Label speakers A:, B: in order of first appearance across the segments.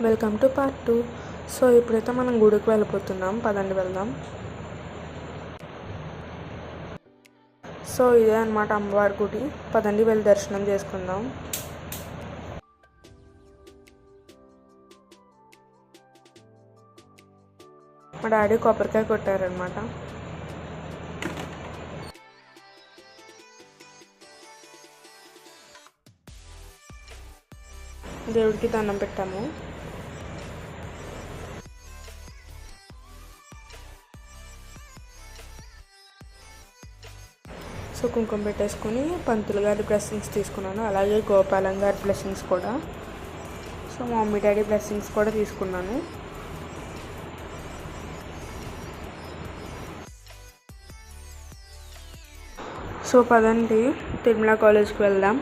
A: Welcome to part 2. So ఇప్పుడైతే మనం గుడికి వెళ్ళిపోతున్నాం, పదండి వెళ్దాం. సో ఇదే అన్నమాట అమ్మవారి గుడి, పదండి వెళ్ళి దర్శనం చేసుకుందాం. మా డాడీ కొబ్బరికాయ కొట్టారనమాట. దేవుడికి దండం పెట్టాము. సో కుంకుమ పెట్టేసుకొని పంతులు గారి బ్లెస్సింగ్స్ తీసుకున్నాను, అలాగే గోపాలం గారి బ్లెస్సింగ్స్ కూడా. సో మా మమ్మీ డాడీ బ్లెస్సింగ్స్ కూడా తీసుకున్నాను. సో పదండి తిరుమల కాలేజ్కి వెళ్దాం.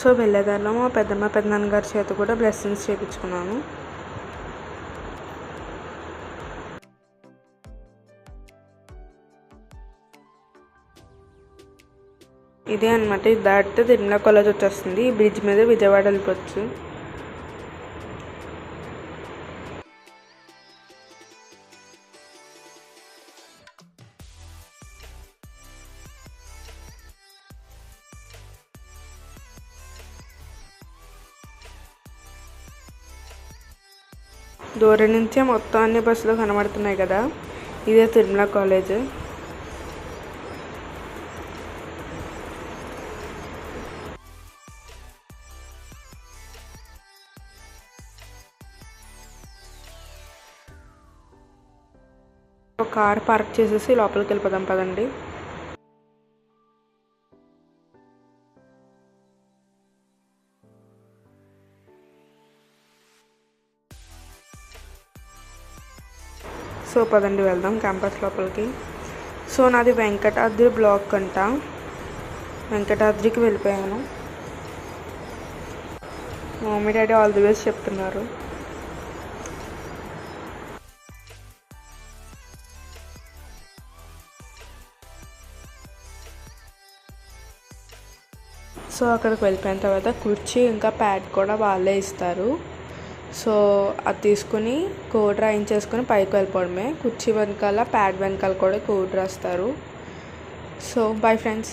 A: సో వెళ్ళేదారిలో మా పెద్దనాన్న గారి చేత కూడా బ్లెస్సింగ్స్ చేయించుకున్నాను. ఇదే అనమాట, ఇది దాటితే తిరుమల కాలేజ్ వచ్చేస్తుంది. ఈ బ్రిడ్జ్ మీద విజయవాడ వెళ్ళిపోవచ్చు. దూరం నుంచే మొత్తం అన్ని బస్సులు కనబడుతున్నాయి కదా, ఇదే తిరుమల కాలేజ్. ఒక కార్ పార్క్ చేసేసి లోపలికి వెళ్ళిపోదాం పదండి. సో పదండి వెళ్దాం క్యాంపస్ లోపలికి. సో నాది వెంకటాద్రి బ్లాక్ అంట, వెంకటాద్రికి వెళ్ళిపోయాను. మా mummy daddy all the best చెప్తున్నారు. సో అక్కడికి వెళ్ళిపోయిన తర్వాత కుర్చీ ఇంకా ప్యాడ్ కూడా వాళ్ళే ఇస్తారు. సో అది తీసుకుని కోడ్ రాయించేసుకొని పైకి వెళ్ళిపోవడమే. కుర్చీ వెనకాల ప్యాడ్ వెనకాల కూడా కోడ్ రాస్తారు. So bye friends.